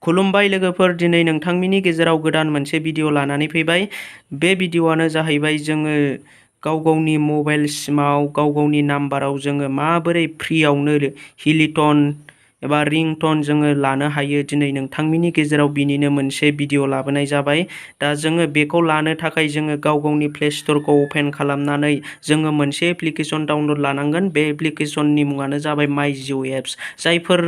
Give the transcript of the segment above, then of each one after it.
खुलुमबाय लोगोफोर, दिनै नोंथांमोननि गेजेराव गोदान मोनसे भिडिअ लानानै फैबाय। बे भिडिअआनो जाहैबाय जोङो गावगावनि मबाइल सिमाव गावगावनि नाम्बाराव जोङो माबोरै फ्रियावनो हिलिटन एबा रिंटन जोङो लानो हायो। दिनै नोंथांमोननि गेजेराव बिनिनो मोनसे भिडिअ लाबोनाय जाबाय। दा जोङो बेखौ लानो थाखाय जोङो गावगावनि प्ले स्ट'रखौ अपेन खालामनानै जोङो मोनसे एप्लिकेसन डाउनलड लानांगोन। बे एप्लिकेसननि मुङानो जाबाय माय जिअ एप्स। जायफोर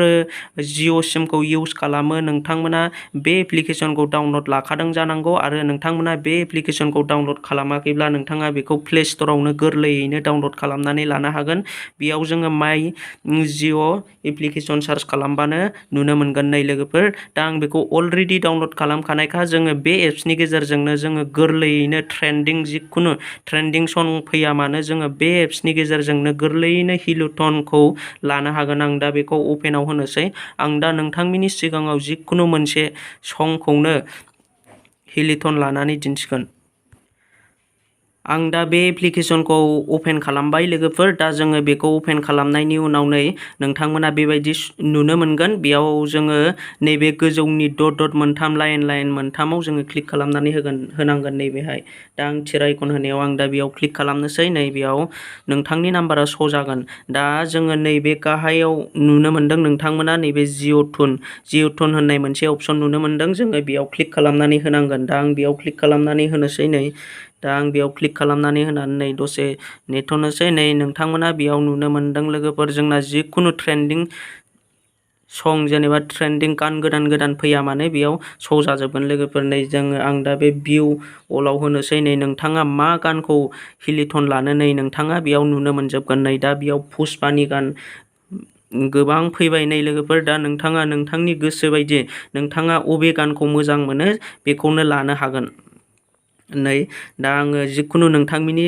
जिअ सिमखौ इउज खालामो नोंथांमोना बे एप्लिकेसनखौ डाउनलड लाखादों जानांगौ, आरो नोंथांमोना बे एप्लिकेसनखौ डाउनलड खालामाखैब्ला नोंथाङा बेखौ प्ले स्ट'रावनो गोरलैयैनो डाउनलड खालामनानै लानो हागोन। बेयाव जोङो माय जिअ एप्लिकेसन सार्च खालामबानो नुनो मोनगोन। नै लोगोफोर, दा आं बेखौ अलरेडि डाउनलड खालामखानायखा जोङो बे एप्सनि गेजेरजोंनो जोङो गोरलैयैनो जिखुनु ट्रेन्डिं सं फैया मानो जोङो बे एप्सनि गेजेरजोंनो गोरलैयैनो हिलिटनखौ लानो हागोन। आं दा बेखौ अपेनाव होनोसै। आं दा नोंथांमोननि सिगाङाव जिखुनु मोनसे संखौनो हिलिटन लानानै दिन्थिगोन। आं दा बे एप्लिकेसनखौ अपेन खालामबाय लोगोफोर। दा जोङो बेखौ अपेन खालामनायनि उनाव नै नोंथांमोना बेबायदि नुनो मोनगोन। बेयाव जोङो नैबे गोजौनि दट मोनथाम लाइन मोनथामाव जोङो क्लिक खालामनानै होनांगोन नैबेहाय। दा आं थिर आइकन होनायाव आं दा बेयाव क्लिक खालामनोसै। नै बेयाव नोंथांनि नाम्बारा श' जागोन। दा जोङो नैबे गाहायाव नुनो मोनदों नोंथांमोना नैबे जिअ टुन होननाय मोनसे अपसन नुनो मोनदों। जोङो बेयाव क्लिक खालामनानै होनांगोन। दा आं बेयाव क्लिक खालामनानै होनोसै। नै दा आं बेयाव क्लिक खालामनानै होनानै दसे नेथ'नोसै। नै नोंथांमोना बेयाव नुनो मोनदों लोगोफोर, जोंना जिखुनु ट्रेन्डिं सं जेनेबा ट्रेन्डिं गान गोदान फैया मानो बेयाव श' जाजोबगोन लोगोफोर। नै आं दा बे भिउ अलाव होनोसै। नै नोंथाङा मा गानखौ हिलिटन लानो नै नोंथाङा बेयाव नुनो मोनजोबगोन। नै दा बेयाव पुष्पानि गान गोबां फैबाय। नै लोगोफोर, दा नोंथाङा नोंथांनि गोसो बायदि नोंथाङा अबे गानखौ मोजां मोनो बेखौनो लानो हागोन। नै दा आङो जिखुनु नोंथांमोननि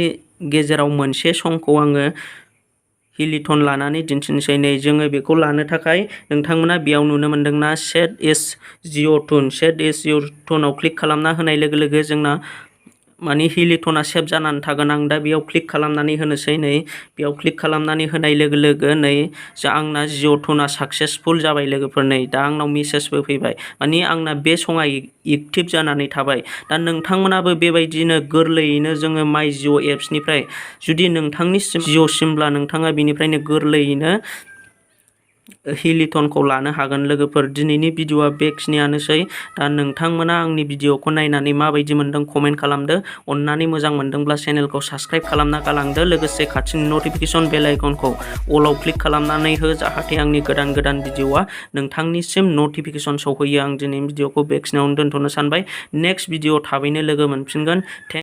गेजेराव मोनसे संखौ आङो हिलिटन लानानै दिन्थिनोसै। नै जोङो बेखौ लानो थाखाय नोंथांमोना बेयाव नुनो मोनदोंना सेट एस जिअ टुनाव क्लिक खालामना होनाय लोगो लोगो जोंना माने हिलिटना सेभ जानानै थागोन। आं दा बेयाव क्लिक खालामनानै होनोसै। नै बेयाव क्लिक खालामनानै होनाय लोगो लोगो नै आंना जिअ टुना साक्सेसफुल जाबाय लोगोफोर। नै दा आंनाव मेसेजबो फैबाय, माने आंना बे सङा एक्टिभ जानानै थाबाय। दा नोंथांमोनाबो बेबायदिनो गोरलैयैनो जोङो माय जिअ एप्सनिफ्राय जुदि नोंथांनि जिअ सिमब्ला नोंथाङा बेनिफ्रायनो गोरलैयैनो हिलिटनखौ लानो हागोन लोगोफोर। दिनैनि भिडिअआ बेखिनियानोसै। दा नोंथांमोना आंनि भिडिअखौ नायनानै माबायदि मोनदों कमेन्ट खालामदो। अननानै मोजां मोनदोंब्ला चेनेलखौ साबस्क्राइब खालामना गालांदो। लोगोसे खाथिनि नटिफिकेसन बेल आइकनखौ अलाव क्लिक खालामनानै हो, जाहाथे आंनि गोदान भिडिअआ नोंथांनिसिम नटिफिकेसन सौहैयो। आं दिनैनि भिडिअखौ बेखिनियावनो दोनथ'नो सानबाय। नेक्स्ट भिडिअ थाबैनो लोगो मोनफिनगोन।